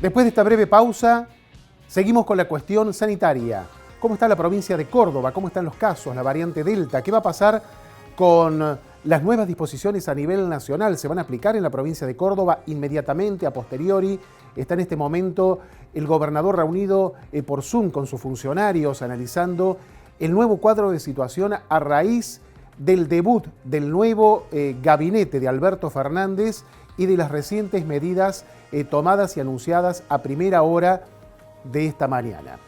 Después de esta breve pausa, seguimos con la cuestión sanitaria. ¿Cómo está la provincia de Córdoba? ¿Cómo están los casos? La variante Delta. ¿Qué va a pasar con las nuevas disposiciones a nivel nacional? ¿Se van a aplicar en la provincia de Córdoba inmediatamente, a posteriori? Está en este momento el gobernador reunido por Zoom con sus funcionarios, analizando el nuevo cuadro de situación a raíz del debut del nuevo gabinete de Alberto Fernández y de las recientes medidas tomadas y anunciadas a primera hora de esta mañana.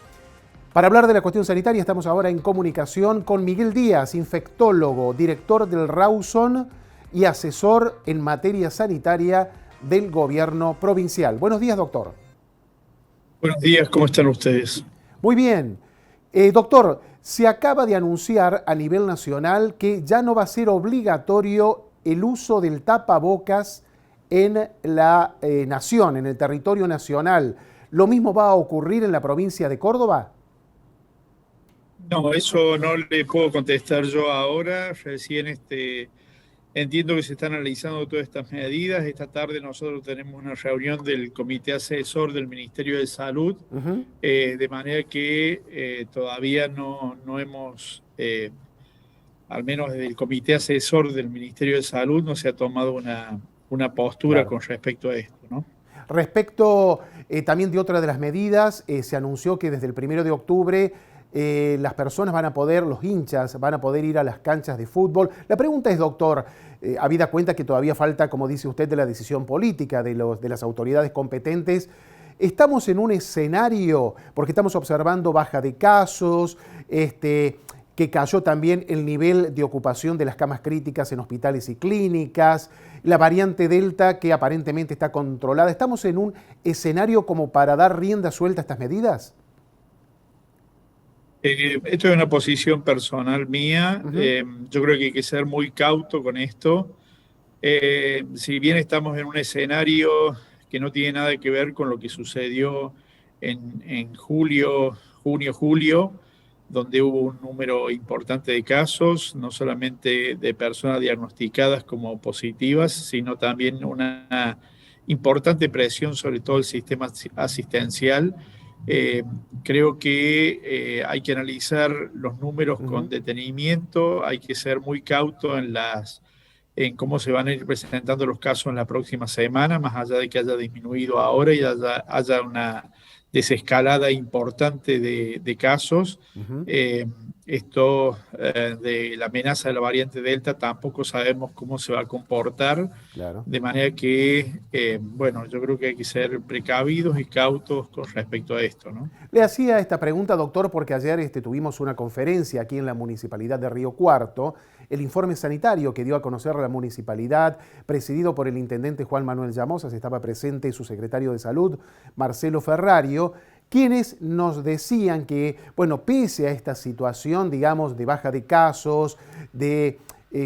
Para hablar de la cuestión sanitaria estamos ahora en comunicación con Miguel Díaz, infectólogo, director del Rawson y asesor en materia sanitaria del gobierno provincial. Buenos días, doctor. Buenos días, ¿cómo están ustedes? Muy bien. Doctor, se acaba de anunciar a nivel nacional que ya no va a ser obligatorio el uso del tapabocas en la nación, en el territorio nacional. ¿Lo mismo va a ocurrir en la provincia de Córdoba? No, eso no le puedo contestar yo ahora. Recién entiendo que se están analizando todas estas medidas. Esta tarde nosotros tenemos una reunión del Comité Asesor del Ministerio de Salud, de manera que todavía no hemos, al menos desde el Comité Asesor del Ministerio de Salud, no se ha tomado una postura Claro. con respecto a esto, ¿no? Respecto también de otra de las medidas, se anunció que desde el 1 de octubre las personas van a poder, los hinchas, van a poder ir a las canchas de fútbol. La pregunta es, doctor, habida cuenta que todavía falta, como dice usted, de la decisión política de las autoridades competentes, estamos en un escenario, porque estamos observando baja de casos, que cayó también el nivel de ocupación de las camas críticas en hospitales y clínicas, la variante Delta que aparentemente está controlada. ¿Estamos en un escenario como para dar rienda suelta a estas medidas? Esto es una posición personal mía. Ujú. Yo creo que hay que ser muy cauto con esto. Si bien estamos en un escenario que no tiene nada que ver con lo que sucedió en julio, junio, julio, donde hubo un número importante de casos, no solamente de personas diagnosticadas como positivas, sino también una importante presión sobre todo el sistema asistencial. Eh, Creo que hay que analizar los números con Ujú. detenimiento, hay que ser muy cauto en cómo se van a ir presentando los casos en la próxima semana, más allá de que haya disminuido ahora y haya una desescalada importante de casos. Ujú. Eh, Esto de la amenaza de la variante Delta tampoco sabemos cómo se va a comportar, Claro. de manera que, bueno, yo creo que hay que ser precavidos y cautos con respecto a esto, ¿no? Le hacía esta pregunta, doctor, porque ayer tuvimos una conferencia aquí en la Municipalidad de Río Cuarto, el informe sanitario que dio a conocer la municipalidad, presidido por el intendente Juan Manuel Llamosas, estaba presente su secretario de Salud, Marcelo Ferrario, quienes nos decían que, bueno, pese a esta situación, digamos, de baja de casos, de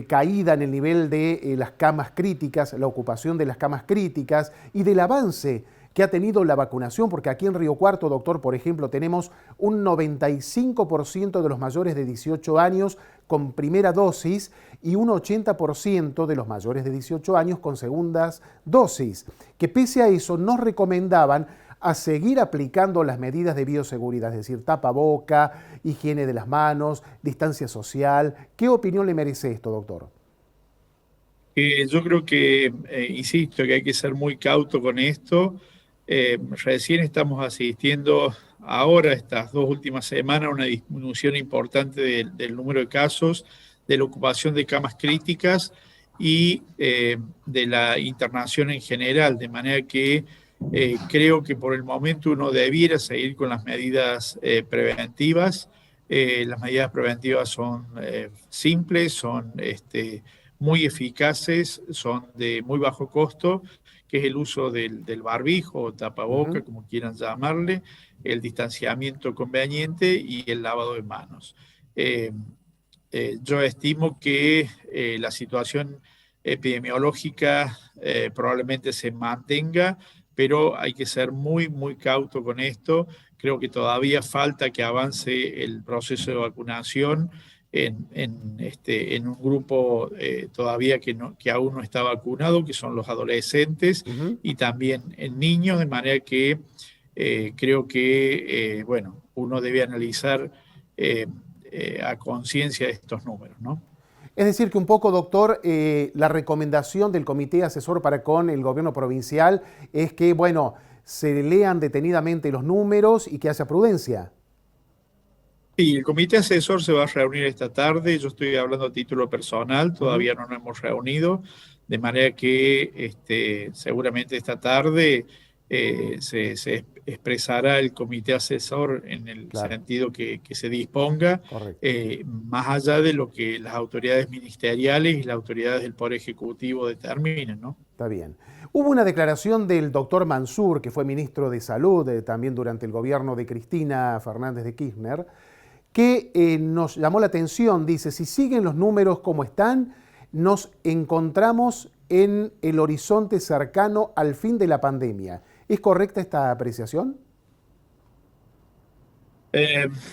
caída en el nivel de las camas críticas, la ocupación de las camas críticas y del avance que ha tenido la vacunación, porque aquí en Río Cuarto, doctor, por ejemplo, tenemos un 95% de los mayores de 18 años con primera dosis y un 80% de los mayores de 18 años con segundas dosis, que pese a eso nos recomendaban a seguir aplicando las medidas de bioseguridad, es decir, tapaboca, higiene de las manos, distancia social. ¿Qué opinión le merece esto, doctor? Yo creo que, insisto, que hay que ser muy cauto con esto. Recién estamos asistiendo ahora, estas dos últimas semanas, a una disminución importante del número de casos, de la ocupación de camas críticas y de la internación en general, de manera que creo que por el momento uno debiera seguir con las medidas preventivas. Las medidas preventivas son simples, son muy eficaces, son de muy bajo costo, que es el uso del barbijo o tapaboca, Ujú. como quieran llamarle, el distanciamiento conveniente y el lavado de manos. Eh, yo estimo que la situación epidemiológica probablemente se mantenga, pero hay que ser muy, muy cauto con esto. Creo que todavía falta que avance el proceso de vacunación en un grupo todavía que aún no está vacunado, que son los adolescentes, y también en niños, de manera que creo que, bueno, uno debe analizar a conciencia estos números, ¿no? Es decir, que un poco, doctor, la recomendación del Comité Asesor para con el gobierno provincial es que, bueno, se lean detenidamente los números y que haya prudencia. Sí, el comité asesor se va a reunir esta tarde. Yo estoy hablando a título personal, todavía no nos hemos reunido, de manera que seguramente esta tarde se expresará el comité asesor en el Claro, sentido que se disponga, correcto. más allá de lo que las autoridades ministeriales y las autoridades del Poder Ejecutivo determinen, ¿no? Está bien. Hubo una declaración del doctor Mansur, que fue ministro de Salud también durante el gobierno de Cristina Fernández de Kirchner, que nos llamó la atención. Dice, si siguen los números como están, nos encontramos en el horizonte cercano al fin de la pandemia. ¿Es correcta esta apreciación?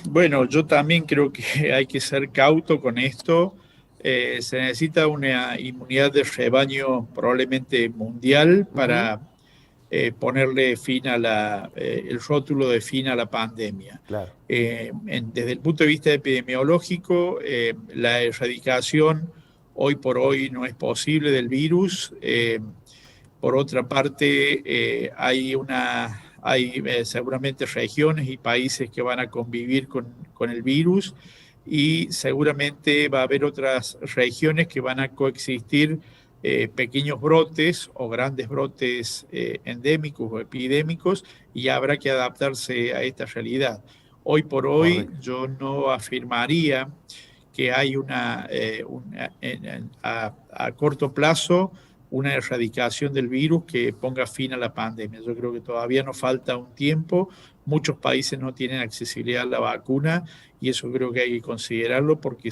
Bueno, yo también creo que hay que ser cauto con esto. Se necesita una inmunidad de rebaño probablemente mundial para ponerle fin a el rótulo de fin a la pandemia. Claro. Desde el punto de vista epidemiológico, la erradicación hoy por hoy no es posible del virus. Por otra parte, hay seguramente regiones y países que van a convivir con el virus, y seguramente va a haber otras regiones que van a coexistir pequeños brotes o grandes brotes endémicos o epidémicos, y habrá que adaptarse a esta realidad. Hoy por hoy Correcto. yo no afirmaría que hay a corto plazo una erradicación del virus que ponga fin a la pandemia. Yo creo que todavía nos falta un tiempo. Muchos países no tienen accesibilidad a la vacuna, y eso creo que hay que considerarlo porque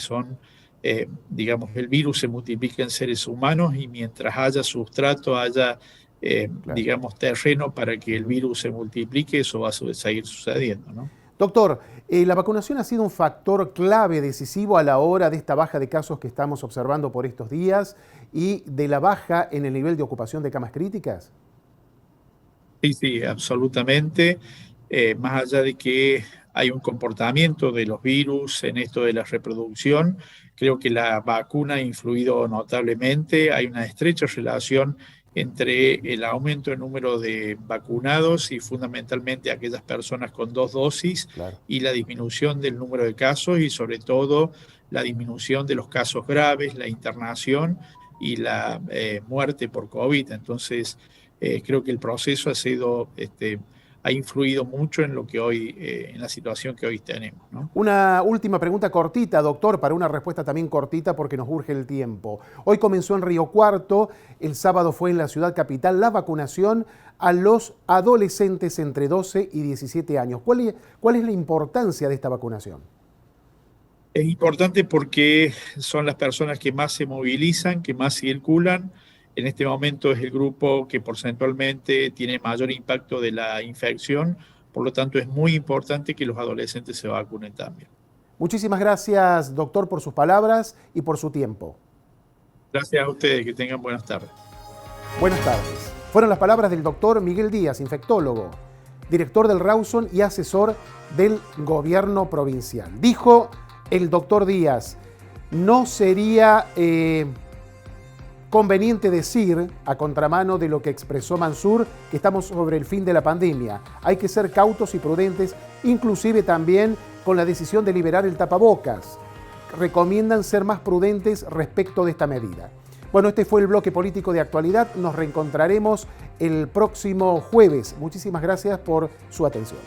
digamos, el virus se multiplica en seres humanos, y mientras haya sustrato, haya, Claro. digamos, terreno para que el virus se multiplique, eso va a seguir sucediendo, ¿no? Doctor, la vacunación ha sido un factor clave, decisivo a la hora de esta baja de casos que estamos observando por estos días y de la baja en el nivel de ocupación de camas críticas. Sí, sí, absolutamente. Más allá de que hay un comportamiento de los virus en esto de la reproducción, creo que la vacuna ha influido notablemente. Hay una estrecha relación entre el aumento del número de vacunados y fundamentalmente aquellas personas con 2 dosis, Claro. y la disminución del número de casos, y sobre todo la disminución de los casos graves, la internación y la muerte por COVID. Entonces, creo que el proceso ha influido mucho en lo que hoy, en la situación que hoy tenemos, ¿no? Una última pregunta cortita, doctor, para una respuesta también cortita porque nos urge el tiempo. Hoy comenzó en Río Cuarto, el sábado fue en la ciudad capital la vacunación a los adolescentes entre 12 y 17 años. ¿Cuál es la importancia de esta vacunación? Es importante porque son las personas que más se movilizan, que más circulan. En este momento es el grupo que porcentualmente tiene mayor impacto de la infección. Por lo tanto, es muy importante que los adolescentes se vacunen también. Muchísimas gracias, doctor, por sus palabras y por su tiempo. Gracias a ustedes, que tengan buenas tardes. Buenas tardes. Fueron las palabras del doctor Miguel Díaz, infectólogo, director del Rawson y asesor del gobierno provincial. Dijo el doctor Díaz, no sería conveniente decir, a contramano de lo que expresó Mansur, que estamos sobre el fin de la pandemia. Hay que ser cautos y prudentes, inclusive también con la decisión de liberar el tapabocas. Recomiendan ser más prudentes respecto de esta medida. Bueno, este fue el bloque político de actualidad. Nos reencontraremos el próximo jueves. Muchísimas gracias por su atención.